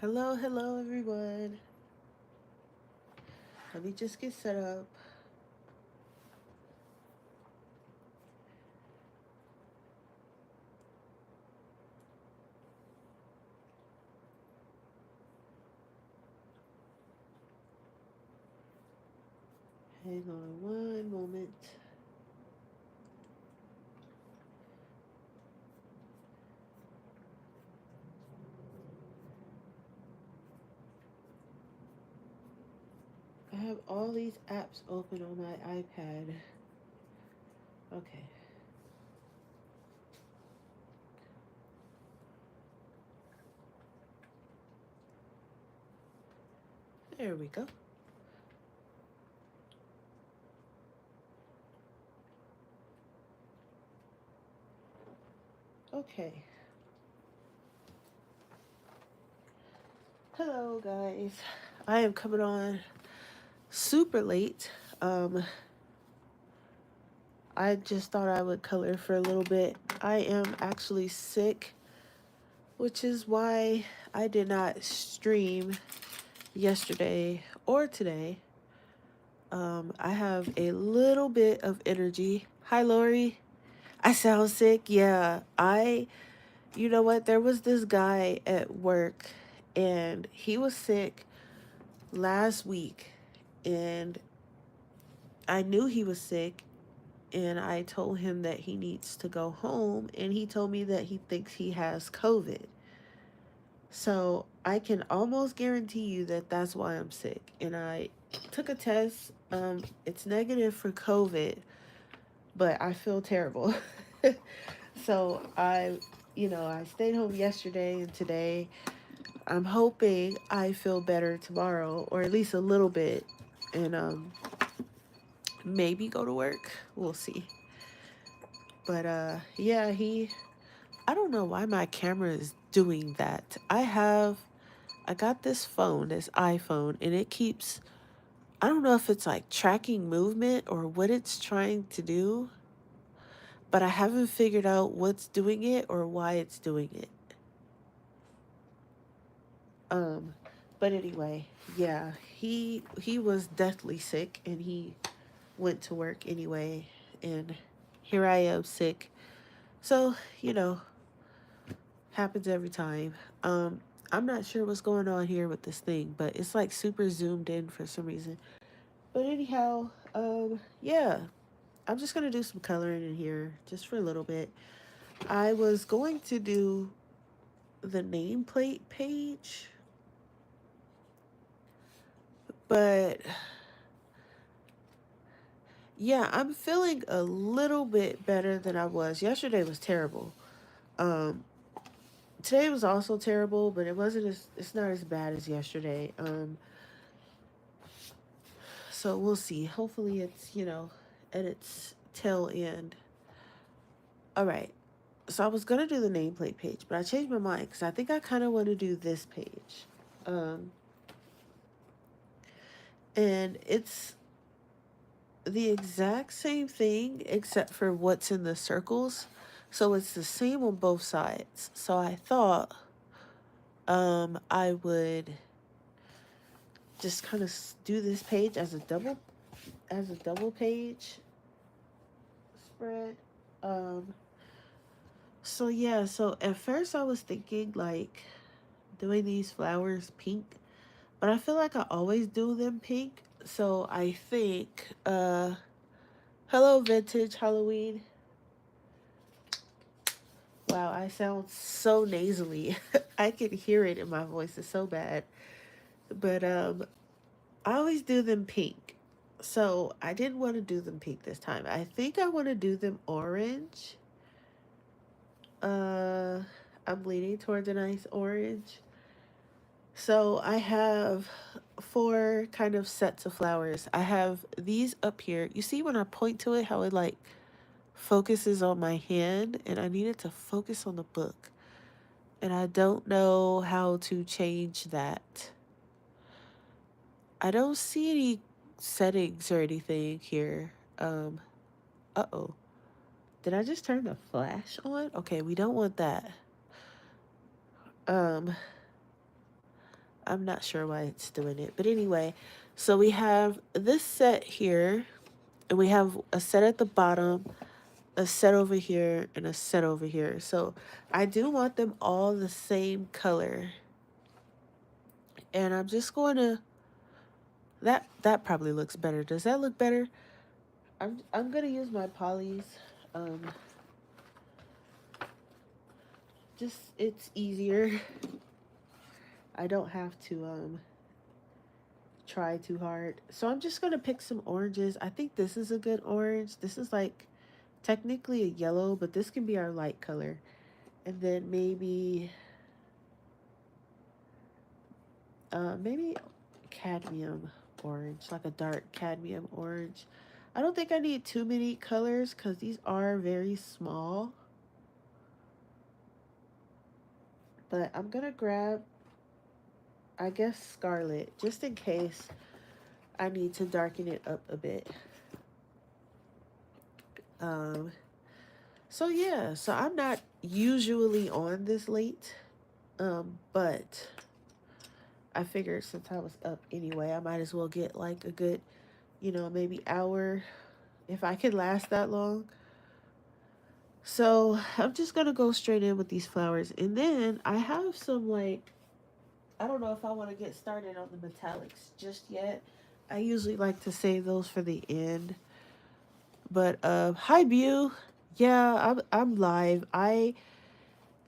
Hello, hello, everyone. Let me just get set up. Hang on one moment. I have all these apps open on my iPad. Okay, there we go. Okay. Hello, guys. I am coming on super late. I just thought I would color for a little bit. I am actually sick, which is why I did not stream yesterday or today. I have a little bit of energy. Hi, Lori. I sound sick. Yeah, you know what? There was this guy at work and he was sick last week. And I knew he was sick. And I told him that he needs to go home. And he told me that he thinks he has COVID. So I can almost guarantee you that that's why I'm sick. And I took a test. It's negative for COVID, but I feel terrible. So I stayed home yesterday and today. I'm hoping I feel better tomorrow, or at least a little bit, and maybe go to work. We'll see. But yeah, I don't know why my camera is doing that. I got this phone, this iPhone, and it keeps, I don't know if it's like tracking movement or what it's trying to do, but I haven't figured out what's doing it or why it's doing it. Um, but anyway, yeah, he was deathly sick and he went to work anyway, and here I am sick. So, happens every time. I'm not sure what's going on here with this thing, but it's like super zoomed in for some reason. But anyhow, yeah, I'm just gonna do some coloring in here just for a little bit. I was going to do the nameplate page, but yeah, I'm feeling a little bit better than I was. Yesterday was terrible. Um, Today was also terrible, but it's not as bad as yesterday. So we'll see. Hopefully it's, at its tail end. All right. So I was gonna do the nameplate page, but I changed my mind because I think I kind of want to do this page. Um, and it's the exact same thing except for what's in the circles. So it's the same on both sides. So I thought I would just kind of do this page as a double page spread. Um so yeah, so at first I was thinking like doing these flowers pink, but I feel like I always do them pink. So I think hello vintage Halloween. Wow, I sound so nasally. I can hear it in my voice. It's so bad. But I always do them pink. So I didn't want to do them pink this time. I think I want to do them orange. Uh I'm leaning towards a nice orange. So I have four kind of sets of flowers. I have these up here. You see when I point to it how it like focuses on my hand, and I need it to focus on the book. And I don't know how to change that. I don't see any settings or anything here. Uh-oh. Did I just turn the flash on? Okay, we don't want that. Um, I'm not sure why it's doing it. But anyway, so we have this set here, and we have a set at the bottom, a set over here, and a set over here. So I do want them all the same color. And I'm just going to, that probably looks better. Does that look better? I'm going to use my polys. Um, just, it's easier. I don't have to try too hard. So I'm just going to pick some oranges. I think this is a good orange. This is like technically a yellow, but this can be our light color. And then maybe cadmium orange, like a dark cadmium orange. I don't think I need too many colors because these are very small. But I'm going to grab, I guess, scarlet, just in case I need to darken it up a bit. Um, so yeah, so I'm not usually on this late, but I figured since I was up anyway, I might as well get like a good, maybe hour if I could last that long. So I'm just gonna go straight in with these flowers, and then I have some like, I don't know if I want to get started on the metallics just yet. I usually like to save those for the end. But hi Bu, yeah, I'm live. I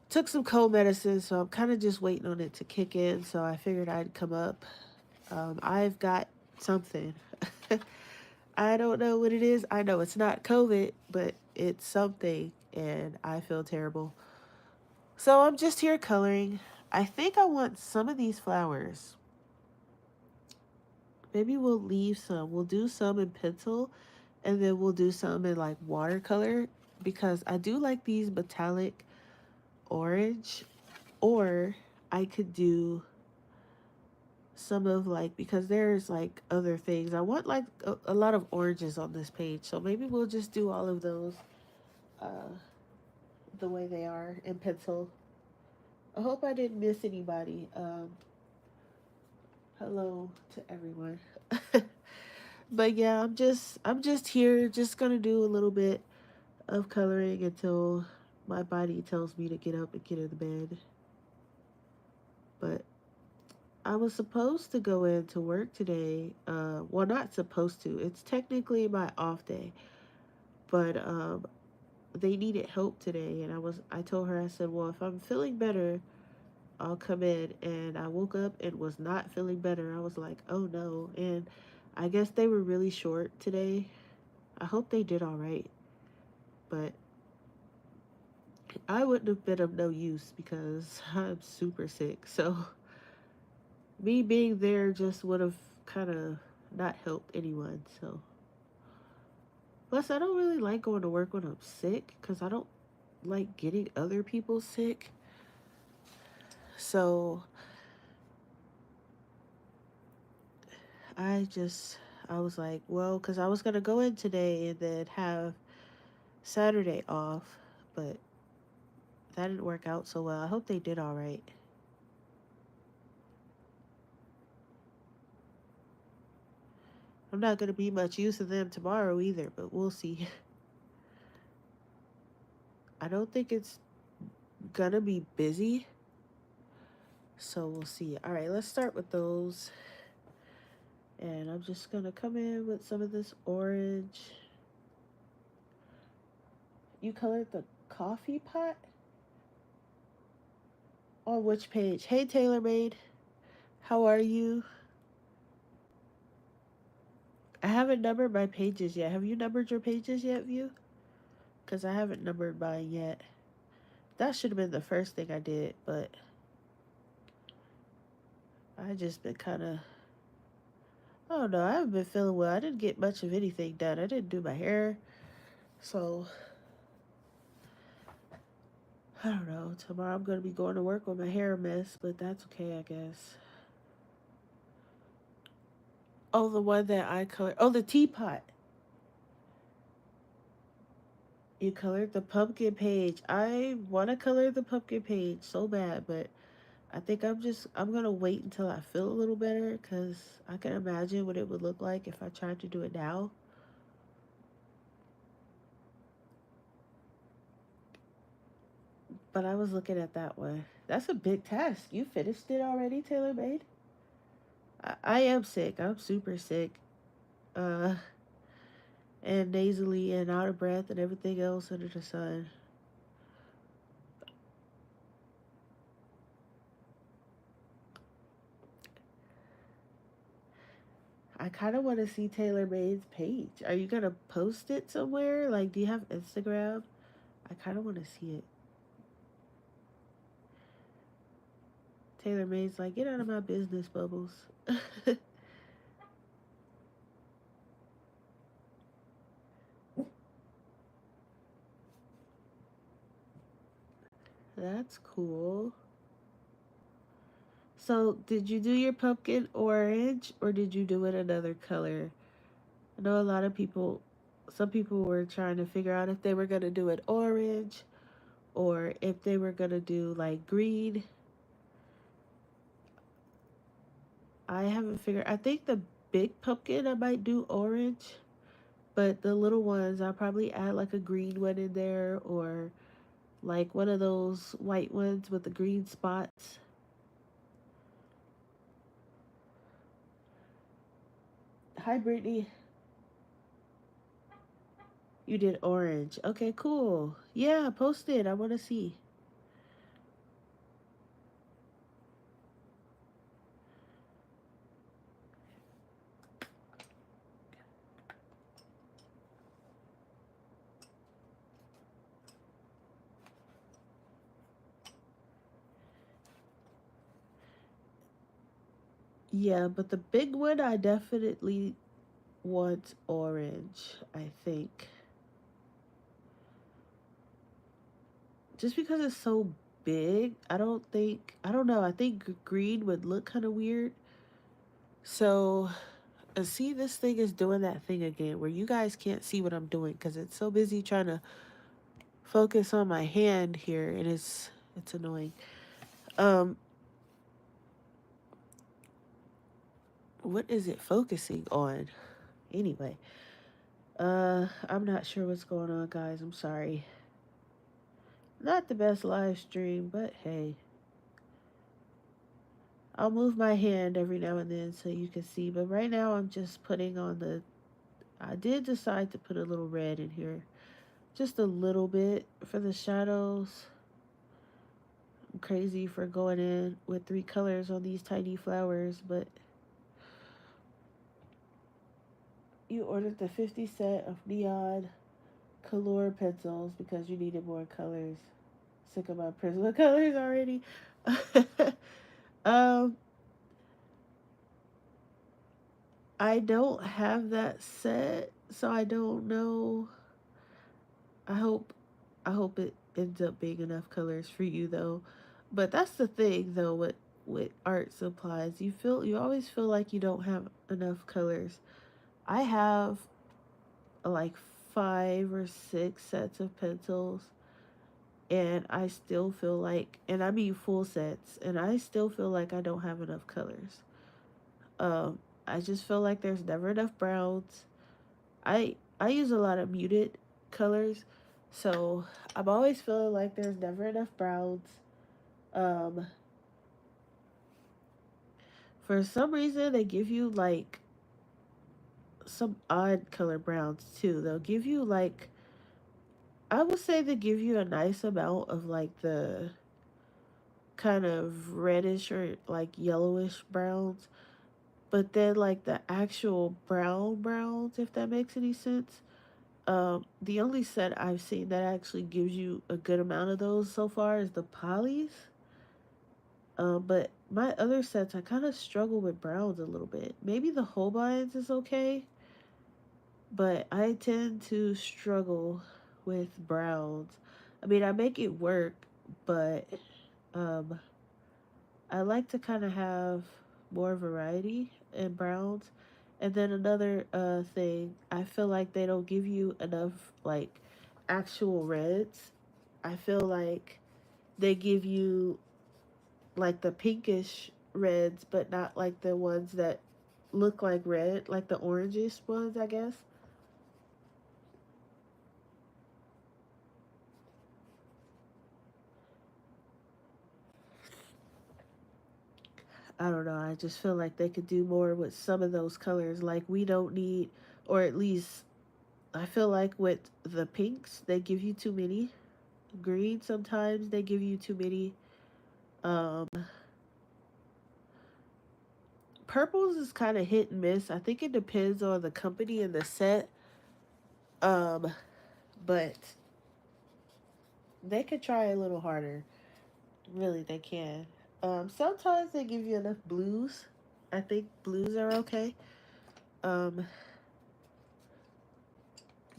took some cold medicine, so I'm kind of just waiting on it to kick in. So I figured I'd come up. I've got something. I don't know what it is. I know it's not COVID, but it's something, and I feel terrible. So I'm just here coloring. I think I want some of these flowers. Maybe we'll leave some. We'll do some in pencil, and then we'll do some in like watercolor because I do like these metallic orange. Or I could do some of like, because there's like other things. I want like a lot of oranges on this page. So maybe we'll just do all of those uh, the way they are in pencil. I hope I didn't miss anybody. Hello to everyone. But yeah, I'm just here, just gonna do a little bit of coloring until my body tells me to get up and get in the bed. But I was supposed to go into work today. Well, not supposed to. It's technically my off day, but they needed help today, and I told her, I said, well, if I'm feeling better, I'll come in. And I woke up and was not feeling better. I was like, oh no. And I guess they were really short today. I hope they did all right, but I wouldn't have been of no use because I'm super sick. So me being there just would have kind of not helped anyone. So plus, I don't really like going to work when I'm sick because I don't like getting other people sick. So I just, I was like, well, because I was going to go in today and then have Saturday off, but that didn't work out so well. I hope they did all right. I'm not going to be much use of them tomorrow either, but we'll see. I don't think it's going to be busy, so we'll see. All right, let's start with those. And I'm just going to come in with some of this orange. You colored the coffee pot? On which page? Hey, TaylorMade. How are you? I haven't numbered my pages yet. Have you numbered your pages yet, View? Because I haven't numbered mine yet. That should have been the first thing I did, but I just been kind of, I don't know. I haven't been feeling well. I didn't get much of anything done. I didn't do my hair. So, I don't know. Tomorrow I'm going to be going to work with my hair a mess, but that's okay, I guess. Oh, the one that I colored. Oh, the teapot. You colored the pumpkin page. I want to color the pumpkin page so bad, but I think I'm gonna wait until I feel a little better because I can imagine what it would look like if I tried to do it now. But I was looking at that one. That's a big task. You finished it already, Taylor Made? I am sick. I'm super sick. Uh, and nasally and out of breath and everything else under the sun. I kind of want to see Taylor Made's page. Are you gonna post it somewhere? Like, do you have Instagram? I kind of want to see it. Taylor Made's like, get out of my business, Bubbles. That's cool. So, did you do your pumpkin orange or did you do it another color? I know a lot of people, some people were trying to figure out if they were going to do it orange or if they were going to do like green. I haven't figured, I think the big pumpkin I might do orange, but the little ones I'll probably add like a green one in there or like one of those white ones with the green spots. Hi, Brittany. You did orange. Okay, cool. Yeah, post it. I want to see. Yeah, but the big one I definitely want orange, I think. Just because it's so big, I don't know, I think green would look kind of weird. So, see, this thing is doing that thing again where you guys can't see what I'm doing because it's so busy trying to focus on my hand here and it's annoying. Um, what is it focusing on? Anyway, I'm not sure what's going on, guys. I'm sorry. Not the best live stream, but hey. I'll move my hand every now and then so you can see, but right now I'm just putting on the I did decide to put a little red in here. Just a little bit for the shadows. I'm crazy for going in with 3 colors on these tiny flowers, but you ordered the 50 set of neon color pencils because you needed more colors. Sick of my Prisma colors already. um, I don't have that set, so I don't know. I hope I hope it ends up being enough colors for you though. But that's the thing though with art supplies. You always feel like you don't have enough colors. I have like 5 or 6 sets of pencils and I still feel like and I mean full sets and I still feel like I don't have enough colors. Um I just feel like there's never enough browns. I use a lot of muted colors, so I'm always feeling like there's never enough browns. Um, for some reason, they give you like some odd color browns too. They'll give you like I would say they give you a nice amount of like the kind of reddish or like yellowish browns, but then like the actual browns, if that makes any sense. The only set I've seen that actually gives you a good amount of those so far is the polys. But my other sets, I kind of struggle with browns a little bit. Maybe the Holbeins is okay, but I tend to struggle with browns. I mean, I make it work, but um, I like to kind of have more variety in browns. And then another thing, I feel like they don't give you enough like actual reds. I feel like they give you like the pinkish reds, but not like the ones that look like red, like the orangish ones, I guess. I don't know. I just feel like they could do more with some of those colors. Like, we don't need, or at least I feel like with the pinks, they give you too many. Green, sometimes they give you too many. Um, Purples is kind of hit and miss. I think it depends on the company and the set. Um, but they could try a little harder. Really, they can. Sometimes they give you enough blues. I think blues are okay. Um,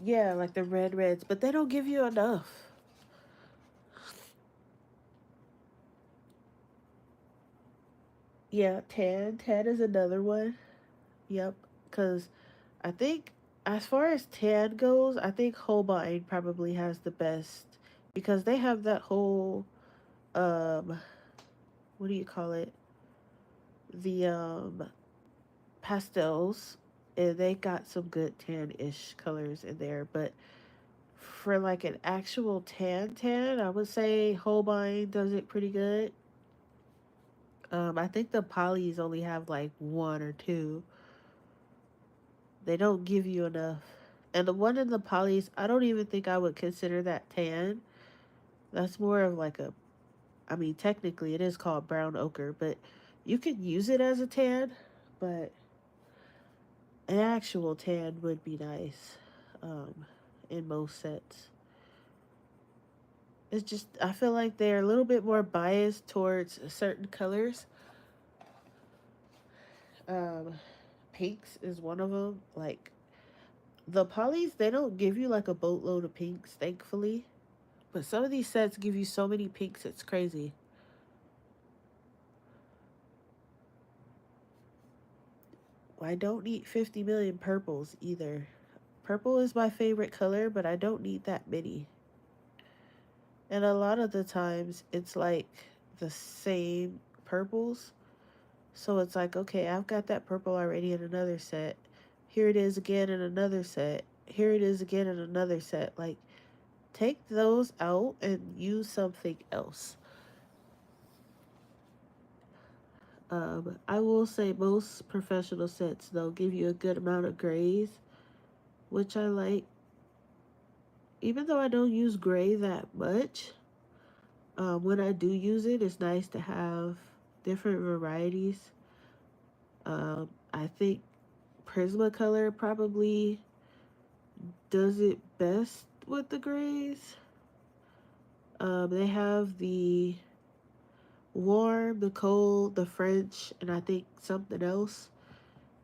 yeah, like the reds, but they don't give you enough. Yeah, tan. Tan is another one. Yep. Because I think, as far as tan goes, I think Holbein probably has the best because they have that whole, um, what do you call it? The pastels, and they got some good tan-ish colors in there. But for like an actual tan, I would say Holbein does it pretty good. I think the polys only have like one or two. They don't give you enough. And the one in the polys, I don't even think I would consider that tan. That's more of like a, I mean, technically it is called brown ochre, but you could use it as a tan, but an actual tan would be nice um, in most sets. It's just, I feel like they're a little bit more biased towards certain colors. Um, Pinks is one of them. Like, the polys, they don't give you like a boatload of pinks, thankfully. But some of these sets give you so many pinks, it's crazy. I don't need 50 million purples either. Purple is my favorite color, but I don't need that many. And a lot of the times, it's like the same purples. So it's like, okay, I've got that purple already in another set. Here it is again in another set. Here it is again in another set. Like, take those out and use something else. I will say most professional sets, though, give you a good amount of grays, which I like. Even though I don't use gray that much, when I do use it, it's nice to have different varieties. I think Prismacolor probably does it best with the grays. They have the warm, the cold, the French, and I think something else.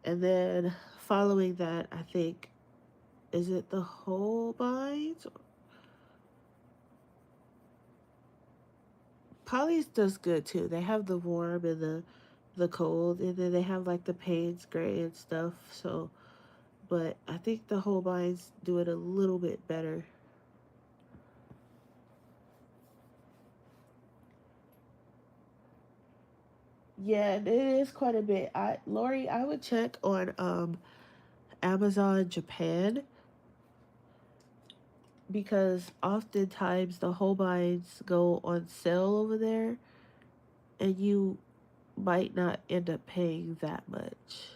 And then following that, I think, is it the Holbeins? Polly's does good too. They have the warm and the cold, and then they have like the Payne's gray and stuff. So, but I think the Holbeins do it a little bit better. Yeah, it is quite a bit. Lori, I would check on Amazon Japan because oftentimes the Holbeins go on sale over there, and you might not end up paying that much.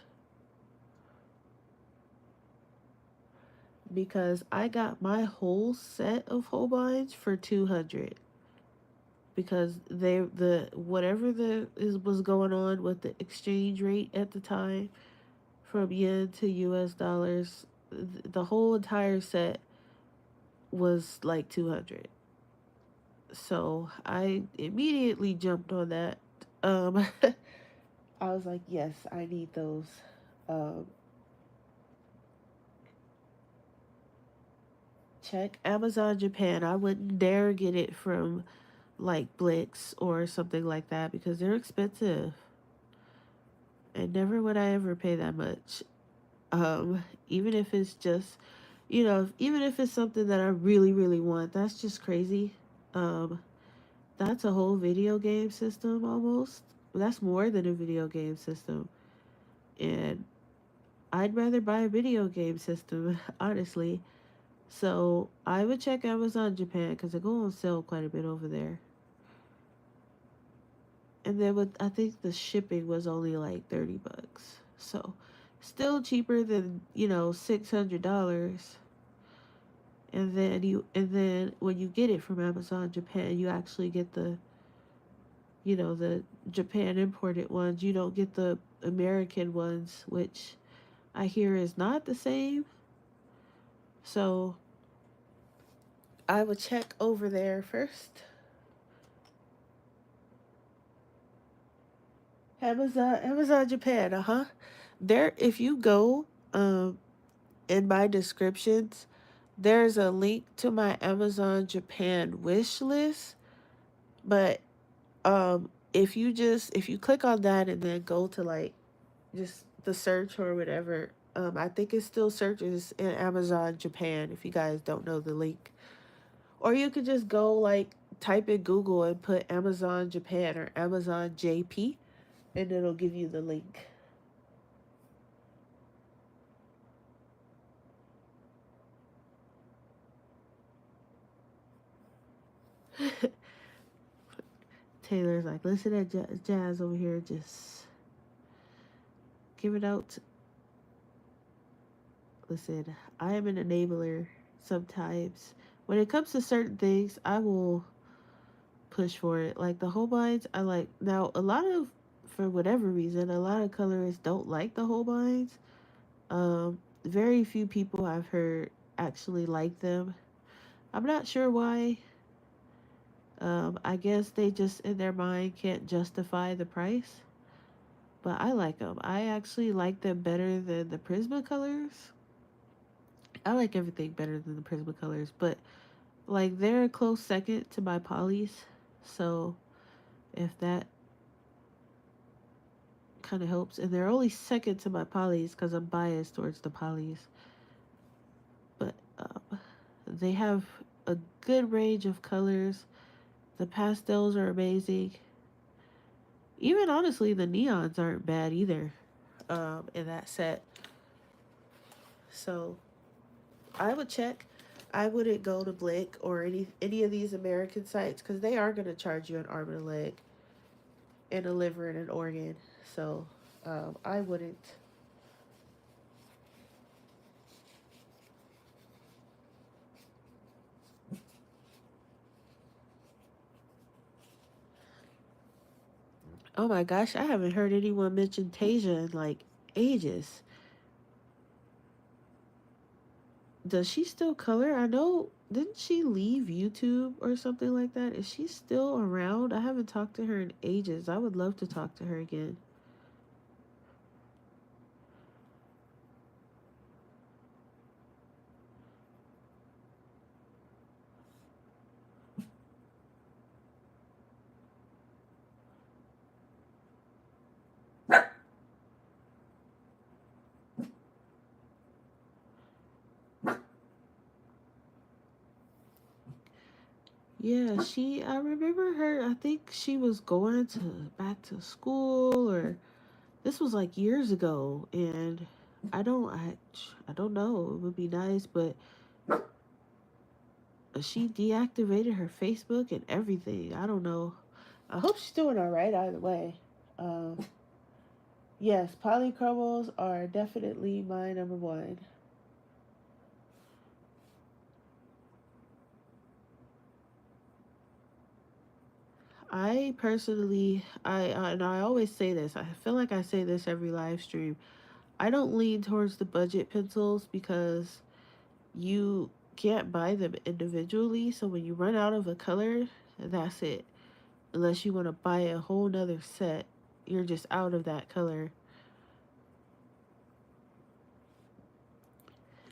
Because I got my whole set of Holbeins for 200 because the whatever the is was going on with the exchange rate at the time from yen to US dollars, the whole entire set was like 200. So I immediately jumped on that. um I was like, yes, I need those. um Check Amazon Japan. I wouldn't dare get it from like Blix or something like that because they're expensive. And never would I ever pay that much. Even if it's just, even if it's something that I really, really want, that's just crazy. Um, That's a whole video game system almost. That's more than a video game system. And I'd rather buy a video game system, honestly. So I would check Amazon Japan because they go on sale quite a bit over there. And then with I think the shipping was only like $30. So still cheaper than, $600. And then when you get it from Amazon Japan, you actually get the Japan imported ones. You don't get the American ones, which I hear is not the same. So I would check over there first. Amazon Japan, uh-huh. There if you go um in my descriptions, there's a link to my Amazon Japan wish list. But if you click on that and then go to like just the search or whatever, I think it still searches in Amazon Japan if you guys don't know the link. Or you could just go like type in Google and put Amazon Japan or Amazon JP and it'll give you the link. Taylor's like, listen to Jazz over here, just give it out. Listen, I am an enabler sometimes. When it comes to certain things, I will push for it. Like the Holbeins, I like. Now, for whatever reason, a lot of colorists don't like the Holbeins. Very few people I've heard actually like them. I'm not sure why. I guess they just in their mind can't justify the price. But I like them. I actually like them better than the Prismacolors. I like everything better than the Prismacolors, but like they're a close second to my polys. So if that kind of helps, and they're only second to my polys because I'm biased towards the polys. But they have a good range of colors. The pastels are amazing. Even honestly, the neons aren't bad either. In that set, so I would check. I wouldn't go to Blick or any of these American sites because they are going to charge you an arm and a leg and a liver and an organ. So I wouldn't. Oh my gosh, I haven't heard anyone mention Tasia in like ages. Does she still color? I know, didn't she leave YouTube or something like that? Is she still around? I haven't talked to her in ages. I would love to talk to her again. Yeah, I remember her, I think she was going to back to school or this was like years ago and I don't know. It would be nice, but she deactivated her Facebook and everything. I don't know. I hope she's doing all right either way. Um, yes, polychromos are definitely my number one. I personally, and I always say this. I feel like I say this every live stream. I don't lean towards the budget pencils because you can't buy them individually. So when you run out of a color, that's it. Unless you want to buy a whole nother set, you're just out of that color.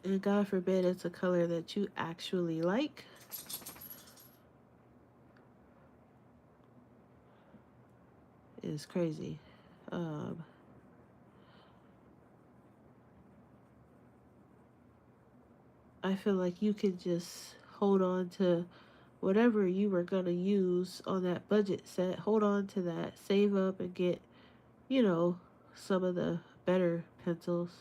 And God forbid it's a color that you actually like. It's crazy. Um, I feel like you could just hold on to whatever you were going to use on that budget set, hold on to that, save up and get, you know, some of the better pencils.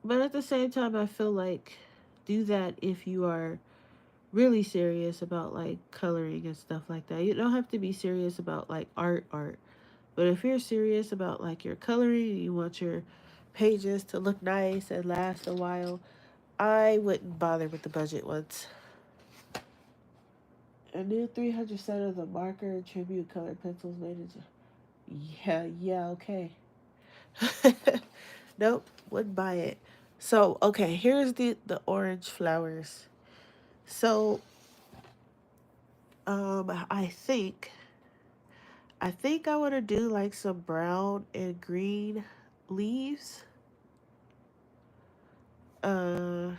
But at the same time, I feel like do that if you are really serious about like coloring and stuff like that. You don't have to be serious about like art. But if you're serious about like your coloring and you want your pages to look nice and last a while, I wouldn't bother with the budget ones. A new 300 set of the marker and tribute colored pencils made into. Yeah, okay. Nope, wouldn't buy it. So, okay, here's the orange flowers. So, I think I want to do like some brown and green leaves. Uh,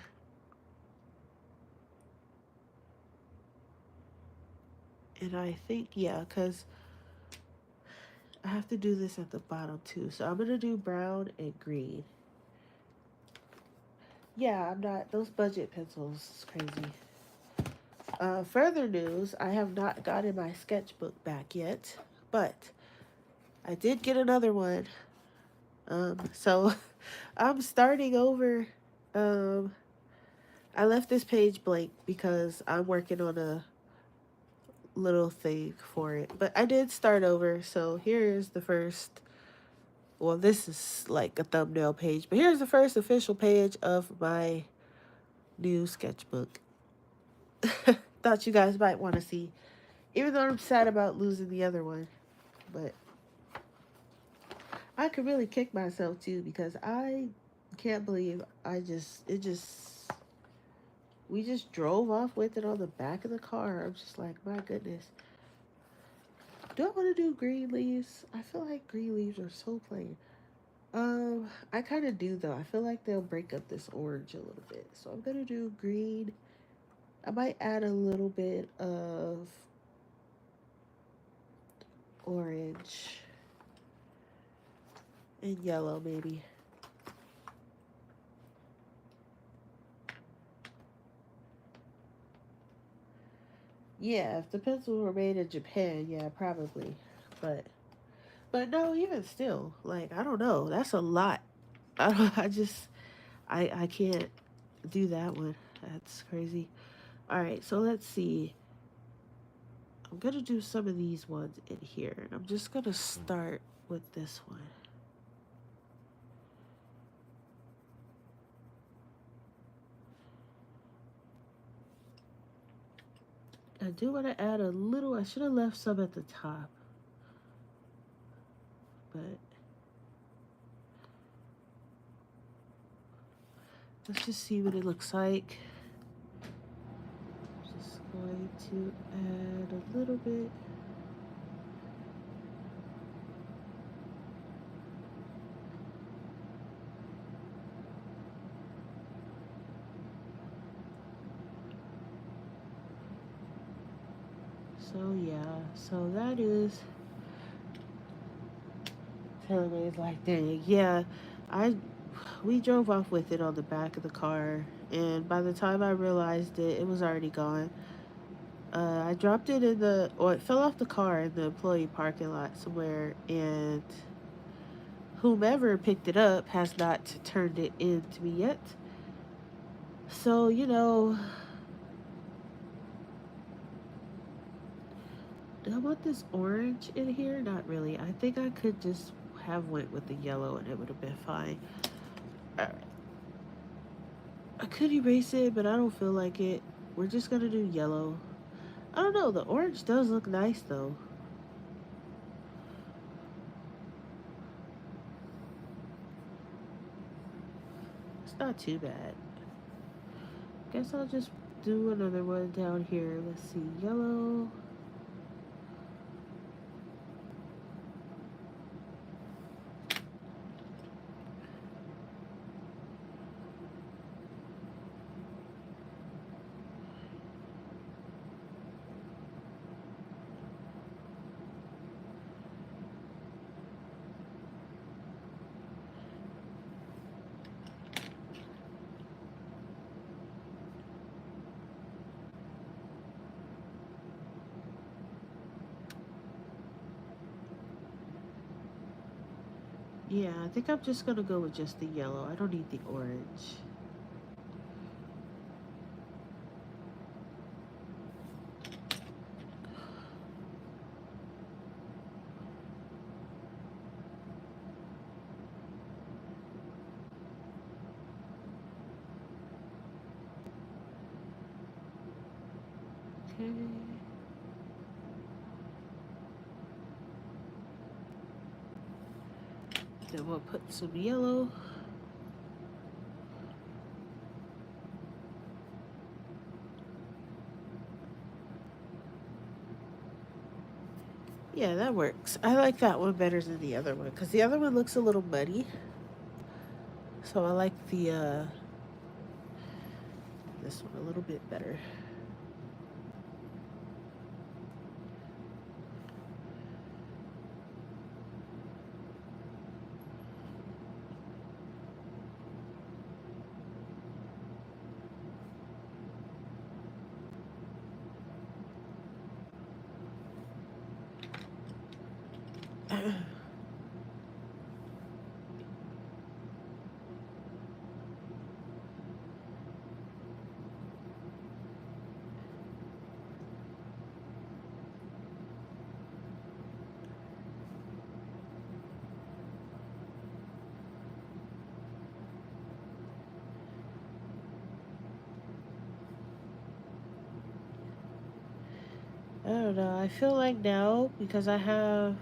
and I think, yeah, because I have to do this at the bottom too. So I'm going to do brown and green. Yeah, I'm not, those budget pencils is crazy. Further news, I have not gotten my sketchbook back yet, but I did get another one. So I'm starting over. Um, I left this page blank because I'm working on a little thing for it. But I did start over, so here's the first. Well, this is like a thumbnail page, but here's the first official page of my new sketchbook. Thought you guys might want to see, even though I'm sad about losing the other one. But I could really kick myself too because I can't believe we just drove off with it on the back of the car. I'm just like, my goodness. Do I want to do green leaves? I feel like green leaves are so plain. I kind of do though. I feel like they'll break up this orange a little bit. So I'm gonna do green. I might add a little bit of orange and yellow maybe. Yeah, if the pencils were made in Japan, yeah, probably. But but no, even still, like I don't know. That's a lot. I don't, I just I can't do that one. That's crazy. All right, so let's see. I'm gonna do some of these ones in here, and I'm just gonna start with this one. I do want to add a little. I should have left some at the top, but let's just see what it looks like. Just going to add a little bit. So yeah, so that is. Taylor's like, dang, yeah, I we drove off with it on the back of the car, and by the time I realized it, it was already gone. I dropped it or it fell off the car in the employee parking lot somewhere, and whomever picked it up has not turned it in to me yet. So, do I want this orange in here? Not really. I think I could just have went with the yellow and it would have been fine. Alright. I could erase it, but I don't feel like it. We're just gonna do yellow. I don't know, the orange does look nice though. It's not too bad. Guess I'll just do another one down here. Let's see, yellow. Yeah, I think I'm just gonna go with just the yellow. I don't need the orange. Okay. Then we'll put some yellow. Yeah, that works. I like that one better than the other one because the other one looks a little muddy. So I like the this one a little bit better. I don't know. I feel like now because I have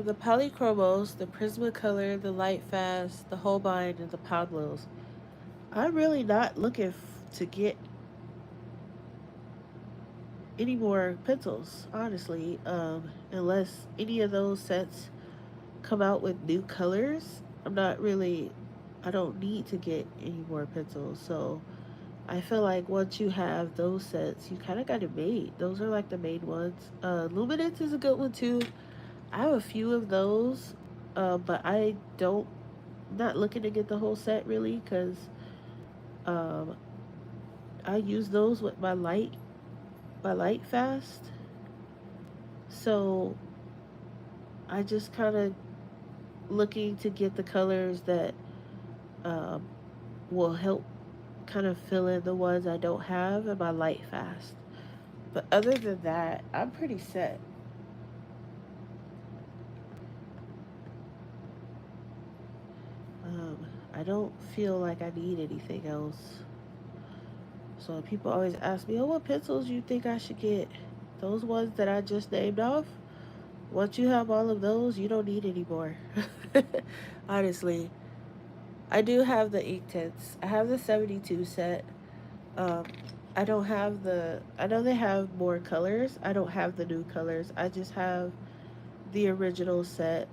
the polychromos, the Prismacolor, the Light Fast, the Holbein, and the Pablos. I'm really not looking to get any more pencils, honestly. Unless any of those sets come out with new colors, I'm not really. I don't need to get any more pencils. So I feel like once you have those sets, you kind of got it made. Those are like the main ones. Luminance is a good one too. I have a few of those, but I don't. Not looking to get the whole set really because um, I use those with my light fast. So I just kind of looking to get the colors that um, will help kind of fill in the ones I don't have in my light fast. But other than that, I'm pretty set. Um, I don't feel like I need anything else. So people always ask me, "Oh, what pencils you think I should get?" Those ones that I just named off. Once you have all of those, you don't need any more. Honestly, I do have the ink tints. I have the 72 set. Um, I don't have the. I know they have more colors. I don't have the new colors. I just have the original set.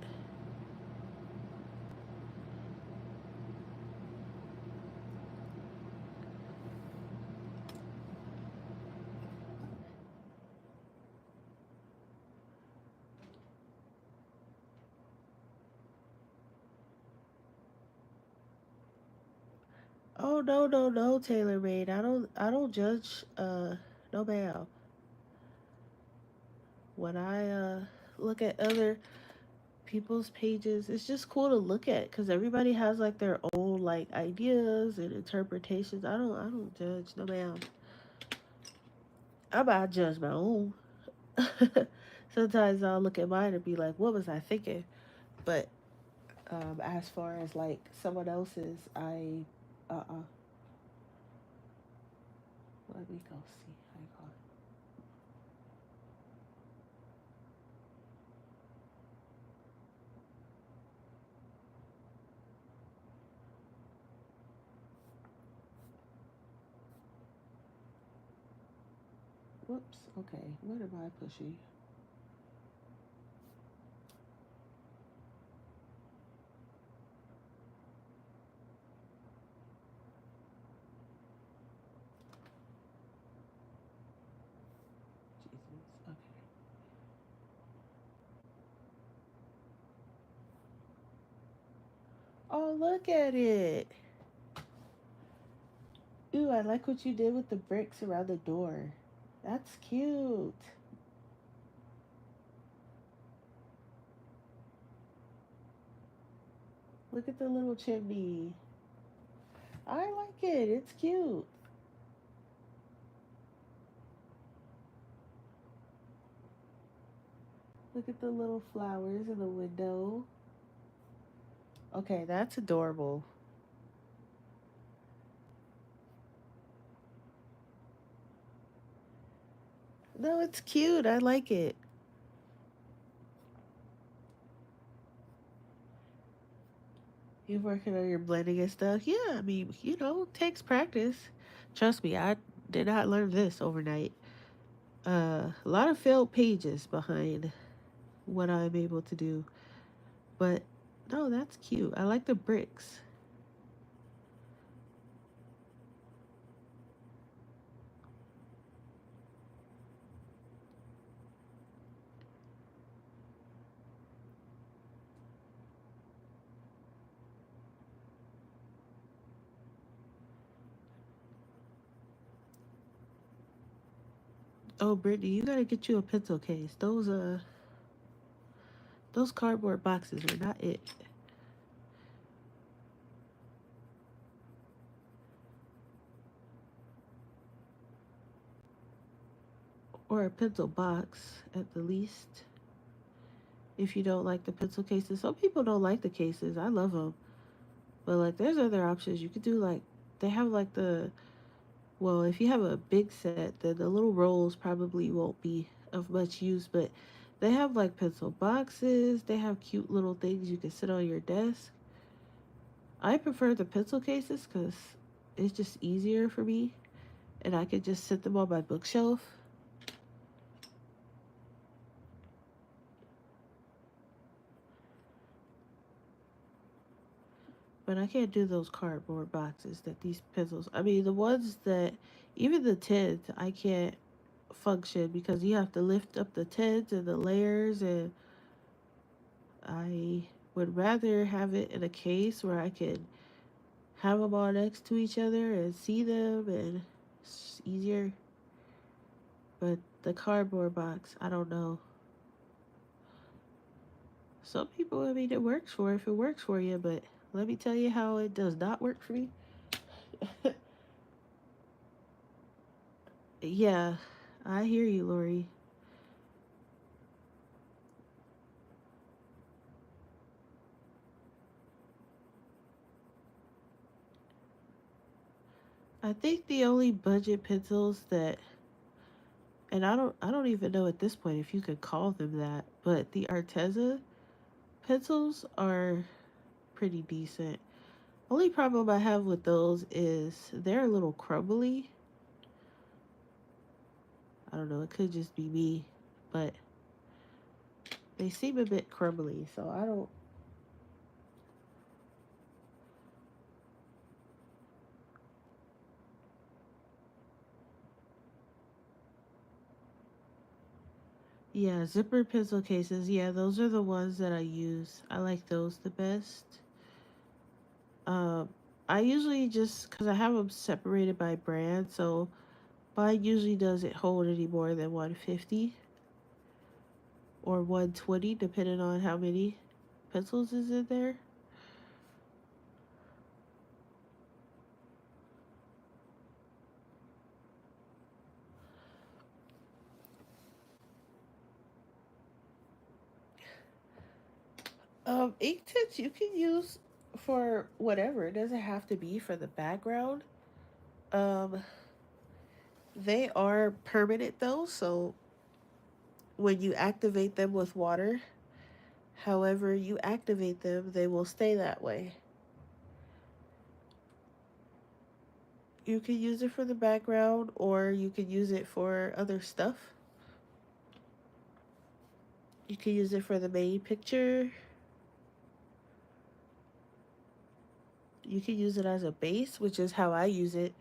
Oh no no no, tailor made. I don't judge. No ma'am. When I look at other people's pages, it's just cool to look at because everybody has like their own like ideas and interpretations. I don't judge. No ma'am. I might judge my own. Sometimes I'll look at mine and be like, what was I thinking? But as far as like someone else's, let me go see. Hang on. Whoops. Okay. What am I pushing? Jesus. Okay. Oh, look at it. Ooh, I like what you did with the bricks around the door. That's cute. Look at the little chimney. I like it. It's cute. Look at the little flowers in the window. Okay, that's adorable. No, it's cute. I like it. You're working on your blending and stuff. Yeah, I mean, it takes practice. Trust me, I did not learn this overnight. A lot of failed pages behind what I'm able to do. But no, that's cute. I like the bricks. Oh, Brittany, you gotta get you a pencil case. Those cardboard boxes are not it. Or a pencil box at the least. If you don't like the pencil cases, some people don't like the cases. I love them, but like, there's other options. You could do like they have like the well, if you have a big set, then the little rolls probably won't be of much use. But they have like pencil boxes. They have cute little things you can sit on your desk. I prefer the pencil cases because it's just easier for me, and I could just sit them on my bookshelf. But I can't do those cardboard boxes that these pencils. I mean, the ones that even the tins, I can't function because you have to lift up the tins and the layers, and I would rather have it in a case where I can have them all next to each other and see them, and it's easier. But the cardboard box, I don't know. Some people, I mean, it works for if it works for you, but let me tell you how it does not work for me. Yeah, I hear you, Lori. I think the only budget pencils that, and I don't even know at this point if you could call them that, but the Arteza pencils are pretty decent. Only problem I have with those is they're a little crumbly. I don't know, it could just be me, but they seem a bit crumbly, so I don't. Yeah, zipper pencil cases. Yeah, those are the ones that I use. I like those the best. Um, I usually just because I have them separated by brand, so mine usually doesn't hold any more than 150 or 120, depending on how many pencils is in there. 8 tints you can use for whatever. It doesn't have to be for the background. Um, they are permanent though, so when you activate them with water, however you activate them, they will stay that way. You can use it for the background or you can use it for other stuff. You can use it for the main picture. You can use it as a base, which is how I use it.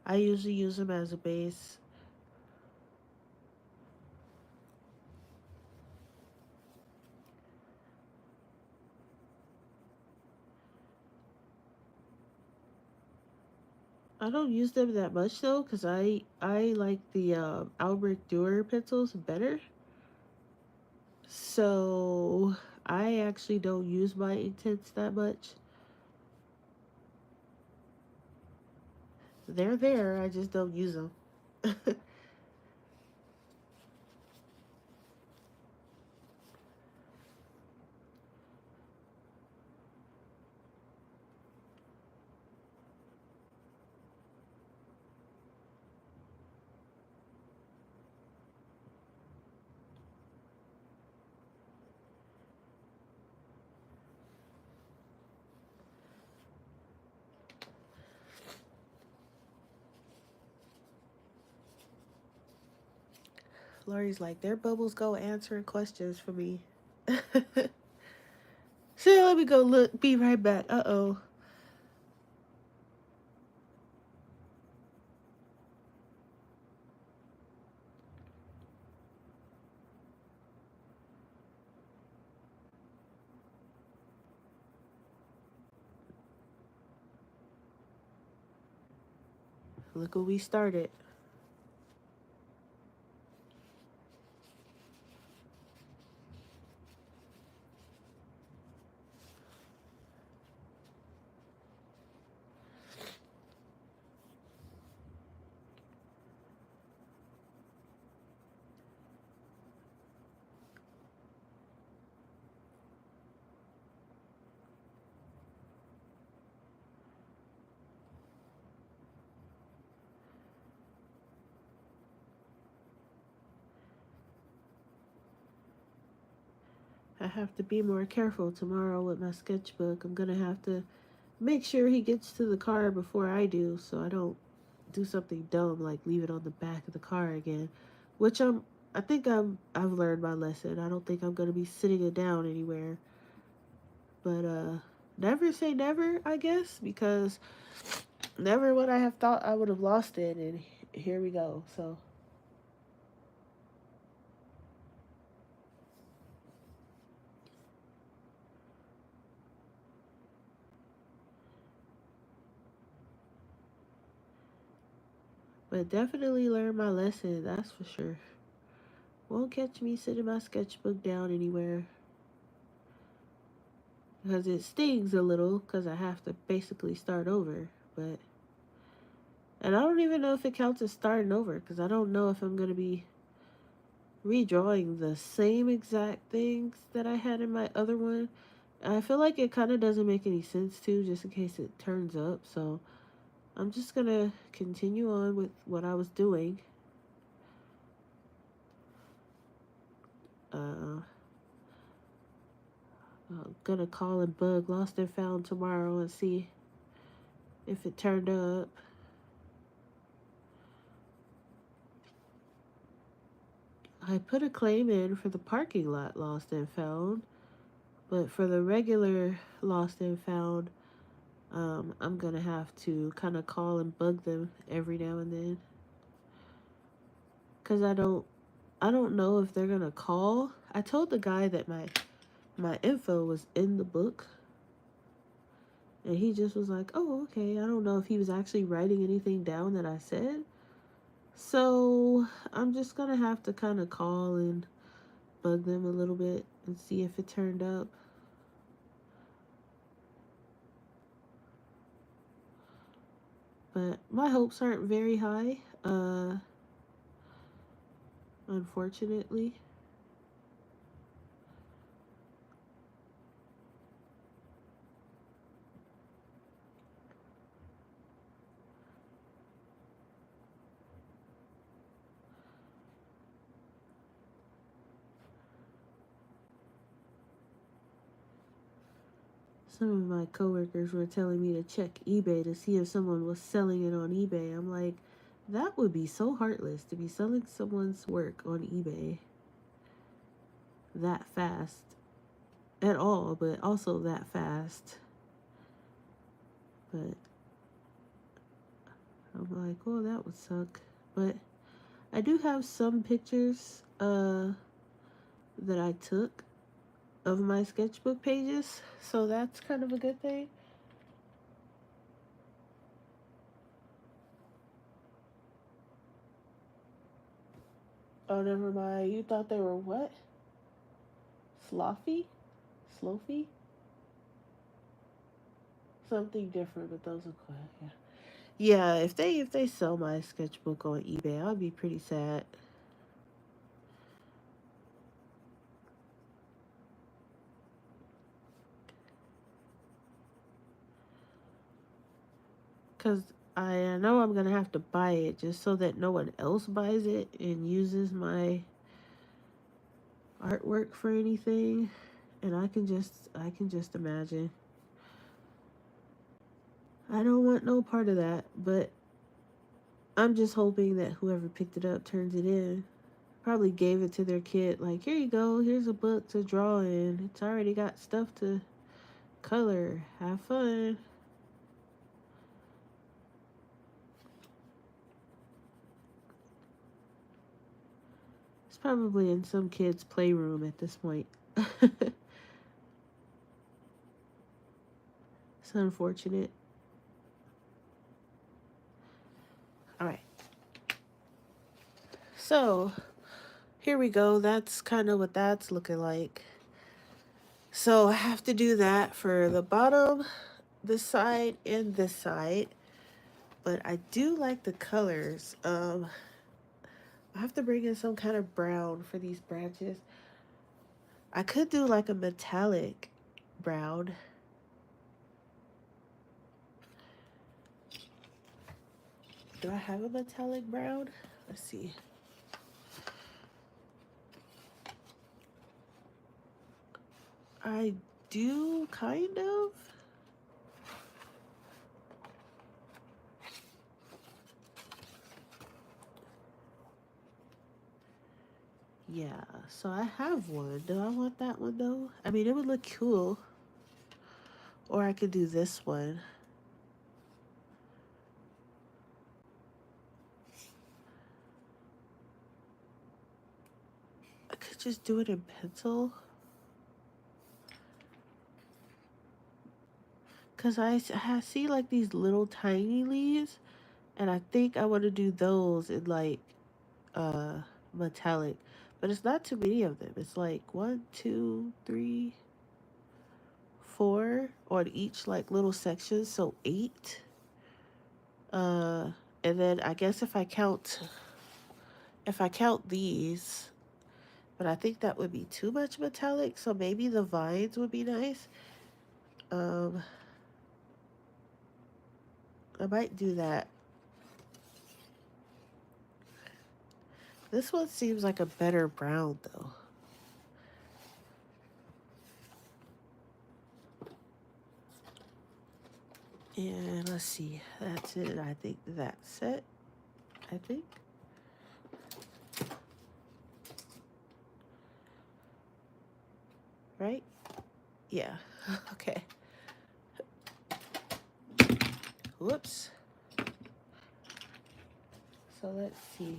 I usually use them as a base. I don't use them that much though, cause I like the Albert Durer pencils better. So I actually don't use my Inktense that much. They're there, I just don't use them. Lori's like, their bubbles go answering questions for me. So let me go look. Be right back. Uh-oh. Look what we started. I have to be more careful tomorrow with my sketchbook. I'm gonna have to make sure he gets to the car before I do, so I don't do something dumb like leave it on the back of the car again. Which I've learned my lesson. I don't think I'm gonna be sitting it down anywhere. But never say never, I guess, because never would I have thought I would have lost it, and here we go. So, but definitely learn my lesson, that's for sure. Won't catch me sitting my sketchbook down anywhere. Because it stings a little, because I have to basically start over. But, and I don't even know if it counts as starting over, because I don't know if I'm going to be redrawing the same exact things that I had in my other one. I feel like it kind of doesn't make any sense too, just in case it turns up. So I'm just gonna continue on with what I was doing. I'm gonna call and bug Lost and Found tomorrow and see if it turned up. I put a claim in for the parking lot Lost and Found, but for the regular Lost and Found, I'm gonna have to kind of call and bug them every now and then, cause I don't know if they're gonna call. I told the guy that my info was in the book, and he just was like, "Oh, okay." I don't know if he was actually writing anything down that I said. So I'm just gonna have to kind of call and bug them a little bit and see if it turned up. But my hopes aren't very high, unfortunately. Some of my coworkers were telling me to check eBay to see if someone was selling it on eBay. I'm like, that would be so heartless to be selling someone's work on eBay that fast at all, but also that fast. But I'm like, oh, that would suck. But I do have some pictures that I took of my sketchbook pages, so that's kind of a good thing. Oh, never mind. You thought they were what? Sloppy? Slofi? Something different, but those are cool. Yeah. Yeah, if they sell my sketchbook on eBay, I'll be pretty sad. Cause I know I'm gonna have to buy it just so that no one else buys it and uses my artwork for anything. And I can just imagine. I don't want no part of that, but I'm just hoping that whoever picked it up turns it in. Probably gave it to their kid, like, here you go, here's a book to draw in. It's already got stuff to color. Have fun. It's probably in some kid's playroom at this point. It's unfortunate. Alright. So, here we go. That's kind of what that's looking like. So, I have to do that for the bottom, this side, and this side. But I do like the colors. I have to bring in some kind of brown for these branches. I could do like a metallic brown. Do I have a metallic brown? Let's see. I do, kind of. Yeah, so I have one. Do I want that one though? I mean, it would look cool. Or I could do this one. I could just do it in pencil. Because I see like these little tiny leaves. And I think I want to do those in like uh metallic. But it's not too many of them. It's like 1, 2, 3, 4 on each like little section. So 8. Uh and then I guess if I count these, but I think that would be too much metallic, so maybe the vines would be nice. Um, I might do that. This one seems like a better brown though. And let's see, that's it. I think that's it. I think. Right? Yeah. Okay. Whoops. So let's see.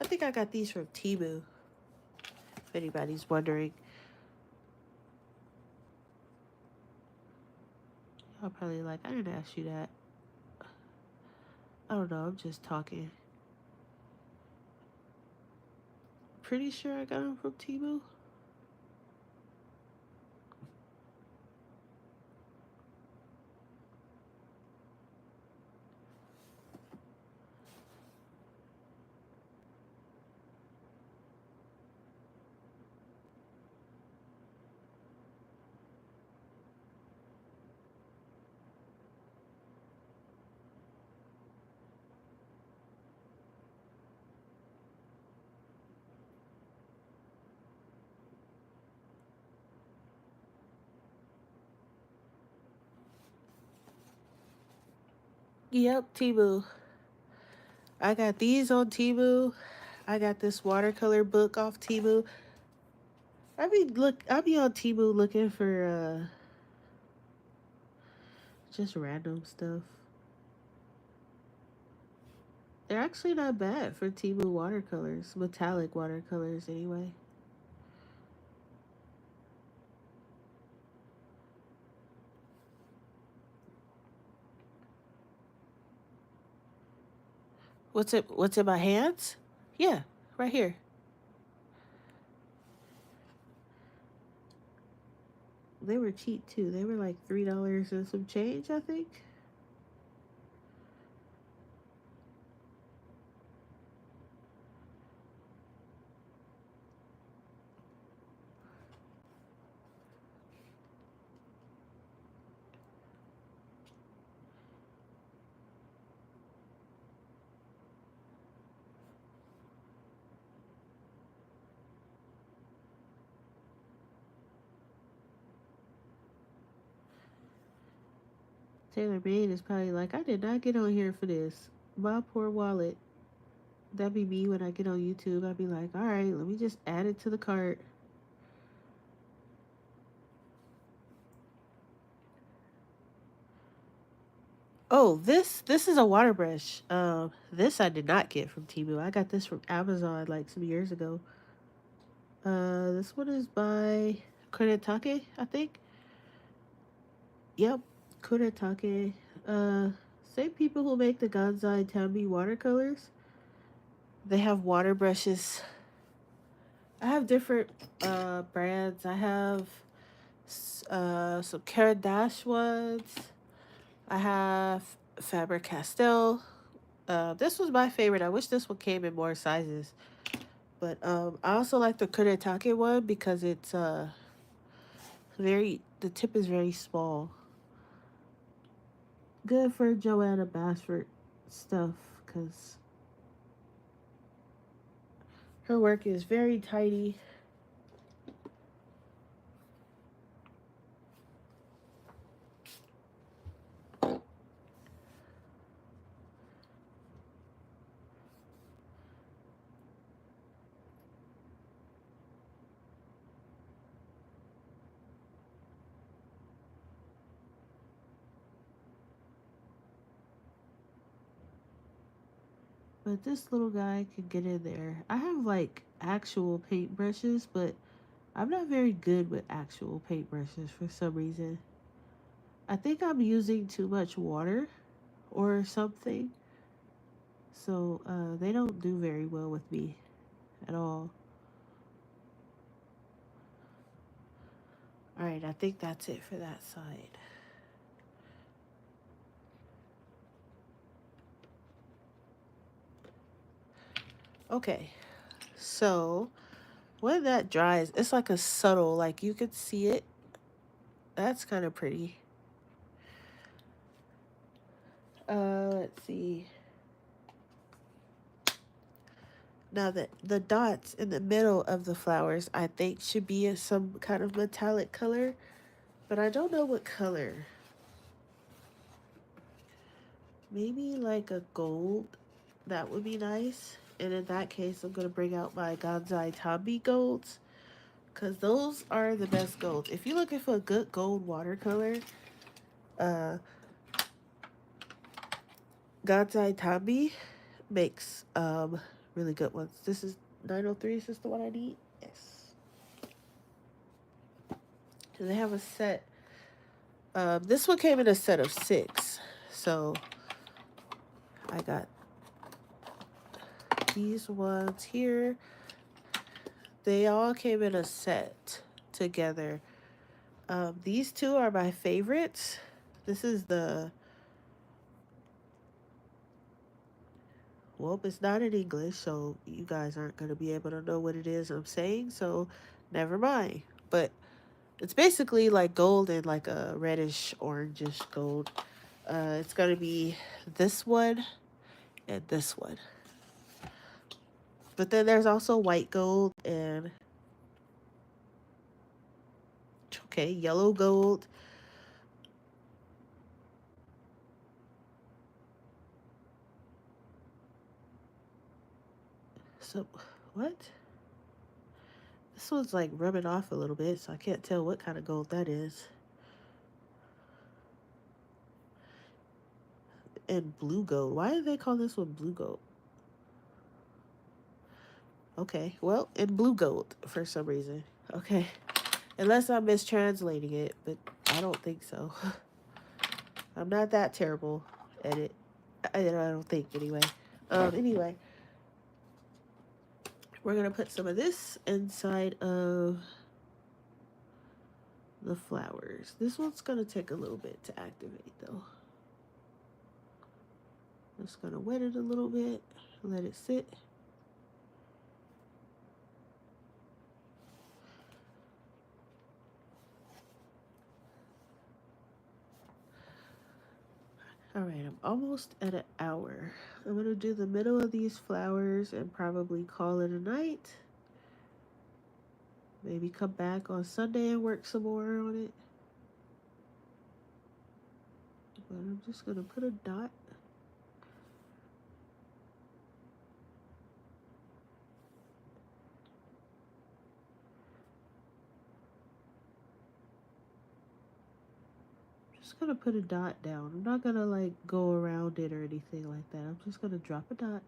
I think I got these from Temu, if anybody's wondering. Y'all probably like, I didn't ask you that. I don't know, I'm just talking. Pretty sure I got them from Temu. Yep, Temu. I got these on Temu. I got this watercolor book off Temu. I'll be on Temu looking for just random stuff. They're actually not bad for Temu watercolors, metallic watercolors anyway. What's in my hands? Yeah, right here. They were cheap too. They were like $3 and some change, I think. Taylor Made is probably like, I did not get on here for this. My poor wallet. That'd be me when I get on YouTube. I'd be like, all right, let me just add it to the cart. Oh, this is a water brush. This I did not get from Temu. I got this from Amazon like some years ago. This one is by Kuretake, I think. Yep, Kuretake. Same people who make the Ganzai Tambi watercolors. They have water brushes. I have different brands. I have some Dash ones. I have Faber-Castell. This was my favorite. I wish this one came in more sizes. But I also like the Kuretake one because it's the tip is very small. Good for Johanna Basford stuff because her work is very tidy. But this little guy can get in there. I have like actual paintbrushes, but I'm not very good with actual paintbrushes for some reason. I think I'm using too much water or something. So they don't do very well with me at all. All right, I think that's it for that side. Okay, so when that dries, it's like a subtle, like you could see it. That's kind of pretty. Let's see. Now the dots in the middle of the flowers, I think should be some kind of metallic color, but I don't know what color. Maybe like a gold. That would be nice. And in that case, I'm going to bring out my Ganzai Tambi golds because those are the best golds. If you're looking for a good gold watercolor, uh, Ganzai Tambi makes really good ones. This is 903. Is this the one I need? Yes. And they have a set. This one came in a set of 6. So I got these ones here. They all came in a set together. These two are my favorites. This is well, it's not in English, so you guys aren't going to be able to know what it is I'm saying, so never mind. But it's basically like gold and like a reddish orangish gold. It's going to be this one and this one. But then there's also white gold and, okay, yellow gold. So, what? This one's like rubbing off a little bit, so I can't tell what kind of gold that is. And blue gold. Why do they call this one blue gold? Okay, well, in blue gold for some reason. Okay, unless I'm mistranslating it, but I don't think so. I'm not that terrible at it. I don't think anyway. Anyway, we're going to put some of this inside of the flowers. This one's going to take a little bit to activate though. Just going to wet it a little bit, let it sit. All right, I'm almost at an hour. I'm going to do the middle of these flowers and probably call it a night. Maybe come back on Sunday and work some more on it. But I'm just going to put a dot. Just going to put a dot down. I'm not going to like go around it or anything like that. I'm just going to drop a dot.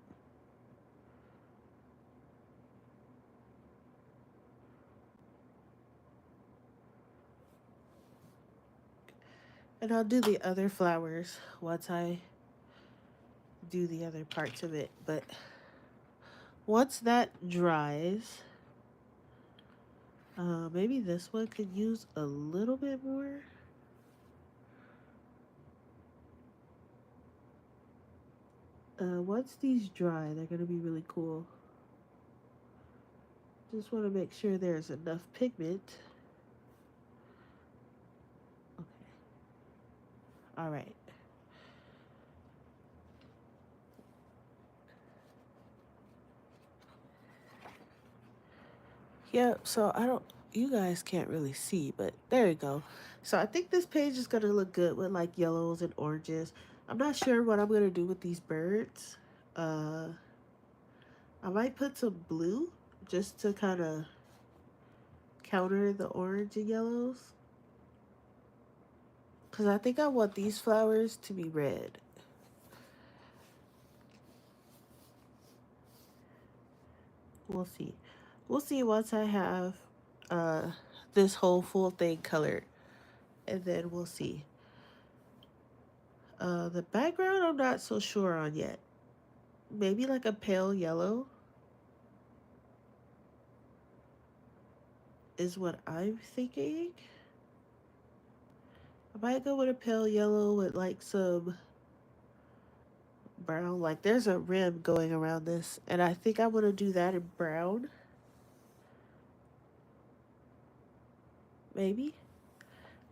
And I'll do the other flowers once I do the other parts of it. But once that dries, maybe this one could use a little bit more. Once these dry, they're going to be really cool. Just want to make sure there's enough pigment. Okay. All right. Yep, so you guys can't really see, but there you go. So I think this page is going to look good with like yellows and oranges. I'm not sure what I'm going to do with these birds. I might put some blue just to kind of counter the orange and yellows. Because I think I want these flowers to be red. We'll see. We'll see once I have this whole full thing colored. And then we'll see. The background I'm not so sure on yet. Maybe like a pale yellow is what I'm thinking. I might go with a pale yellow with like some brown. Like there's a rim going around this, and I think I want to do that in brown. Maybe.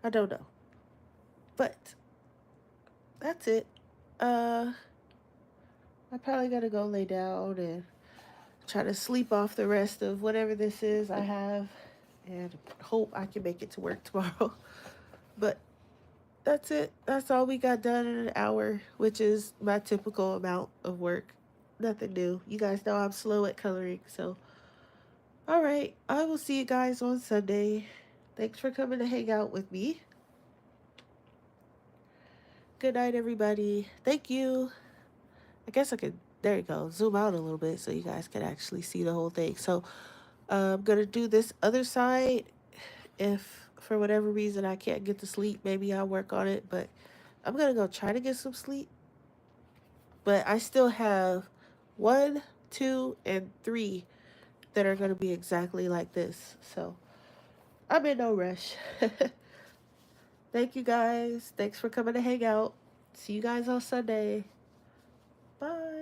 I don't know. But that's it. I probably gotta go lay down and try to sleep off the rest of whatever this is I have, and hope I can make it to work tomorrow. But that's it. That's all we got done in an hour, which is my typical amount of work. Nothing new. You guys know I'm slow at coloring, so. All right. I will see you guys on Sunday. Thanks for coming to hang out with me. Good night, everybody. Thank you. I guess I could, there you go, zoom out a little bit so you guys can actually see the whole thing. So I'm going to do this other side. If for whatever reason I can't get to sleep, maybe I'll work on it. But I'm going to go try to get some sleep. But I still have 1, 2, and 3 that are going to be exactly like this. So I'm in no rush. Thank you guys. Thanks for coming to hang out. See you guys on Sunday. Bye.